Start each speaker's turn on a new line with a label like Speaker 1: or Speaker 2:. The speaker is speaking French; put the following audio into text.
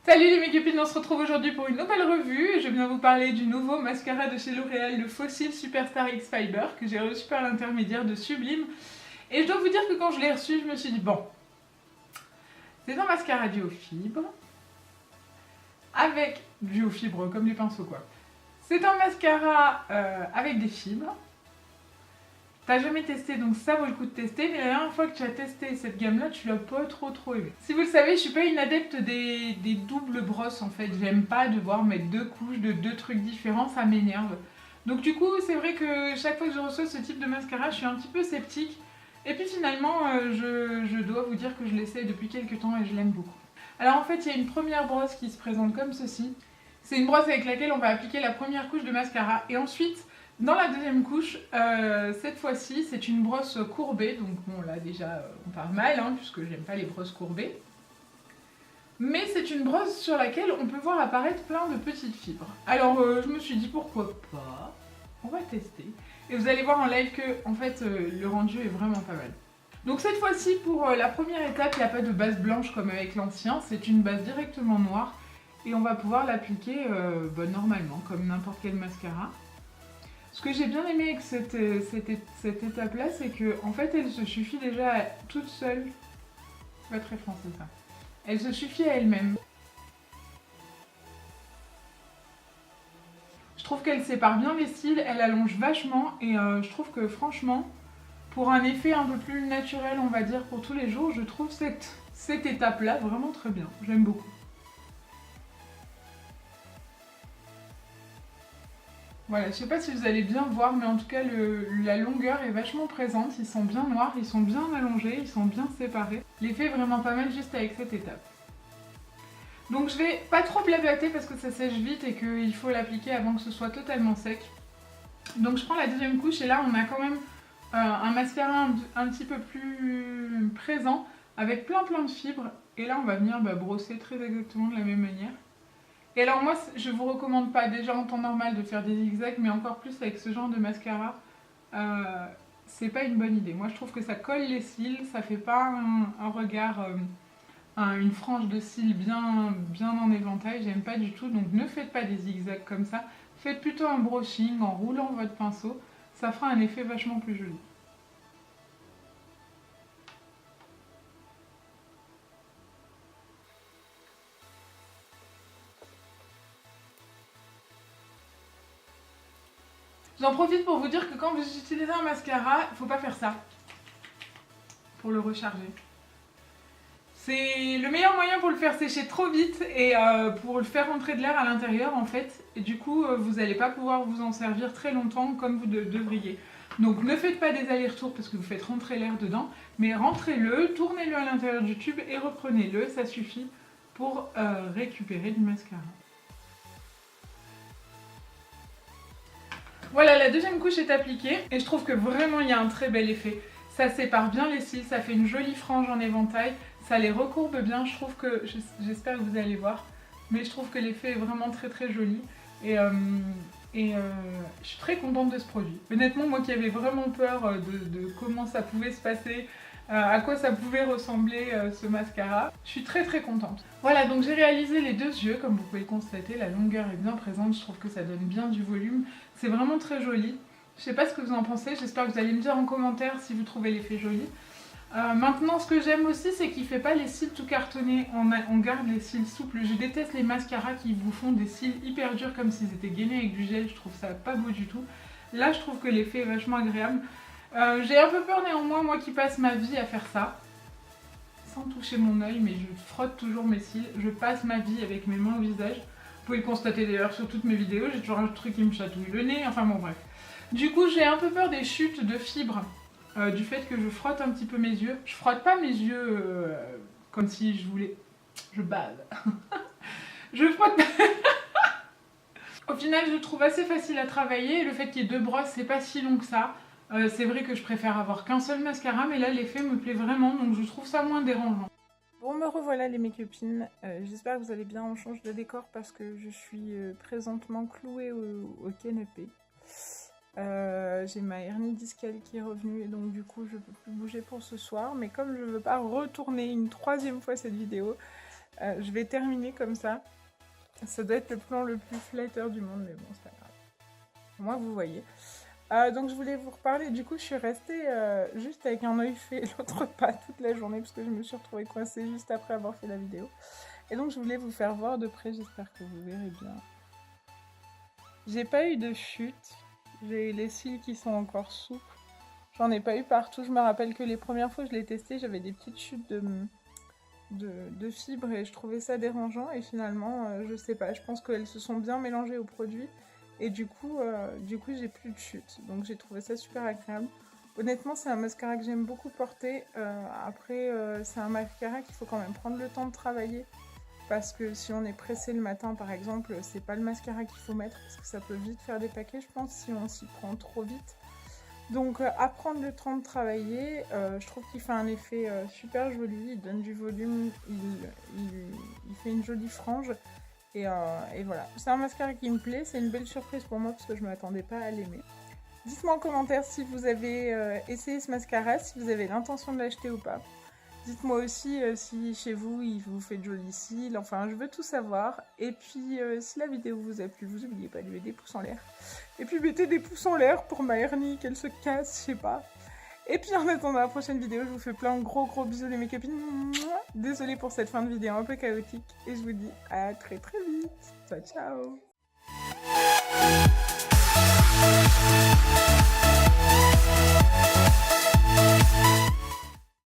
Speaker 1: Salut les mes copines, on se retrouve aujourd'hui pour une nouvelle revue et je viens vous parler du nouveau mascara de chez L'Oréal, le Fossil Superstar X Fiber que j'ai reçu par l'intermédiaire de Sublime. Et je dois vous dire que quand je l'ai reçu, je me suis dit bon, c'est un mascara duo fibre, avec duo fibre comme les pinceaux quoi. C'est un mascara avec des fibres. T'as jamais testé, donc ça vaut le coup de tester, mais la dernière fois que tu as testé cette gamme-là, tu l'as pas trop aimé. Si vous le savez, je suis pas une adepte des doubles brosses en fait. J'aime pas devoir mettre deux couches de deux trucs différents, ça m'énerve. Donc du coup, c'est vrai que chaque fois que je reçois ce type de mascara, je suis un petit peu sceptique. Et puis finalement, je dois vous dire que je l'essaie depuis quelques temps et je l'aime beaucoup. Alors en fait, il y a une première brosse qui se présente comme ceci. C'est une brosse avec laquelle on va appliquer la première couche de mascara et ensuite, dans la deuxième couche, cette fois-ci, c'est une brosse courbée, donc bon là déjà on part mal, hein, puisque j'aime pas les brosses courbées. Mais c'est une brosse sur laquelle on peut voir apparaître plein de petites fibres. Alors je me suis dit pourquoi pas, on va tester. Et vous allez voir en live que en fait le rendu est vraiment pas mal. Donc cette fois-ci pour la première étape, il n'y a pas de base blanche comme avec l'ancien, c'est une base directement noire. Et on va pouvoir l'appliquer normalement, comme n'importe quel mascara. Ce que j'ai bien aimé avec cette étape-là, c'est que en fait, elle se suffit déjà toute seule. Pas très français ça. Elle se suffit à elle-même. Je trouve qu'elle sépare bien les cils, elle allonge vachement et je trouve que franchement, pour un effet un peu plus naturel, on va dire, pour tous les jours, je trouve cette étape-là vraiment très bien. J'aime beaucoup. Voilà, je sais pas si vous allez bien voir, mais en tout cas la longueur est vachement présente, ils sont bien noirs, ils sont bien allongés, ils sont bien séparés. L'effet est vraiment pas mal juste avec cette étape. Donc je vais pas trop blablater parce que ça sèche vite et qu'il faut l'appliquer avant que ce soit totalement sec. Donc je prends la deuxième couche et là on a quand même un mascara un petit peu plus présent avec plein de fibres. Et là on va venir brosser très exactement de la même manière. Et alors moi, je vous recommande pas déjà en temps normal de faire des zigzags, mais encore plus avec ce genre de mascara, c'est pas une bonne idée. Moi je trouve que ça colle les cils, ça fait pas un regard, une frange de cils bien en éventail, j'aime pas du tout. Donc ne faites pas des zigzags comme ça, faites plutôt un brushing en roulant votre pinceau, ça fera un effet vachement plus joli. J'en profite pour vous dire que quand vous utilisez un mascara, il ne faut pas faire ça pour le recharger. C'est le meilleur moyen pour le faire sécher trop vite et pour le faire rentrer de l'air à l'intérieur en fait. Et du coup, vous n'allez pas pouvoir vous en servir très longtemps comme vous devriez. Donc ne faites pas des allers-retours parce que vous faites rentrer l'air dedans, mais rentrez-le, tournez-le à l'intérieur du tube et reprenez-le, ça suffit pour récupérer du mascara. Voilà, la deuxième couche est appliquée et je trouve que vraiment il y a un très bel effet. Ça sépare bien les cils, ça fait une jolie frange en éventail, ça les recourbe bien, je trouve que, j'espère que vous allez voir, mais je trouve que l'effet est vraiment très joli et je suis très contente de ce produit. Honnêtement, moi qui avais vraiment peur de comment ça pouvait se passer, à quoi ça pouvait ressembler ce mascara, je suis très contente. Voilà, donc j'ai réalisé les deux yeux, comme vous pouvez le constater, la longueur est bien présente, je trouve que ça donne bien du volume, c'est vraiment très joli. Je sais pas ce que vous en pensez, j'espère que vous allez me dire en commentaire si vous trouvez l'effet joli. Maintenant, ce que j'aime aussi, c'est qu'il fait pas les cils tout cartonnés, on garde les cils souples. Je déteste les mascaras qui vous font des cils hyper durs comme s'ils étaient gainés avec du gel, je trouve ça pas beau du tout. Là, je trouve que l'effet est vachement agréable. J'ai un peu peur néanmoins, moi qui passe ma vie à faire ça, sans toucher mon œil, mais je frotte toujours mes cils, je passe ma vie avec mes mains au visage. Vous pouvez le constater d'ailleurs sur toutes mes vidéos, j'ai toujours un truc qui me chatouille le nez, enfin bon bref. Du coup j'ai un peu peur des chutes de fibres, du fait que je frotte un petit peu mes yeux. Je frotte pas mes yeux comme si je voulais... Je bave. Je frotte... Au final je le trouve assez facile à travailler, le fait qu'il y ait deux brosses c'est pas si long que ça. C'est vrai que je préfère avoir qu'un seul mascara, mais là l'effet me plaît vraiment, donc je trouve ça moins dérangeant. Bon, me revoilà les mes copines, j'espère que vous allez bien, on change de décor parce que je suis présentement clouée au canapé. J'ai ma hernie discale qui est revenue et donc du coup je peux plus bouger pour ce soir. Mais comme je veux pas retourner une 3e fois cette vidéo, je vais terminer comme ça. Ça doit être le plan le plus flatteur du monde, mais bon, c'est pas grave. Au moins vous voyez. Donc je voulais vous reparler, du coup je suis restée juste avec un œil fait et l'autre pas toute la journée parce que je me suis retrouvée coincée juste après avoir fait la vidéo. Et donc je voulais vous faire voir de près, j'espère que vous verrez bien. J'ai pas eu de chute, j'ai eu les cils qui sont encore souples. J'en ai pas eu partout, je me rappelle que les premières fois que je l'ai testé, j'avais des petites chutes de fibres et je trouvais ça dérangeant. Et finalement, je sais pas, je pense qu'elles se sont bien mélangées au produit. Et du coup j'ai plus de chute. Donc j'ai trouvé ça super agréable. Honnêtement, c'est un mascara que j'aime beaucoup porter. Après, c'est un mascara qu'il faut quand même prendre le temps de travailler. Parce que si on est pressé le matin, par exemple, c'est pas le mascara qu'il faut mettre. Parce que ça peut vite faire des paquets, je pense, si on s'y prend trop vite. Donc, à prendre le temps de travailler. Je trouve qu'il fait un effet super joli. Il donne du volume. Il fait une jolie frange. Et voilà, c'est un mascara qui me plaît, c'est une belle surprise pour moi parce que je ne m'attendais pas à l'aimer. Dites-moi en commentaire si vous avez essayé ce mascara, si vous avez l'intention de l'acheter ou pas. Dites-moi aussi si chez vous il vous fait de jolis cils, enfin je veux tout savoir. Et puis si la vidéo vous a plu, vous n'oubliez pas de mettre des pouces en l'air. Et puis mettez des pouces en l'air pour ma hernie, qu'elle se casse, je sais pas. Et puis en attendant la prochaine vidéo, je vous fais plein de gros bisous les mes copines. Désolée pour cette fin de vidéo un peu chaotique. Et je vous dis à très vite. Ciao ciao.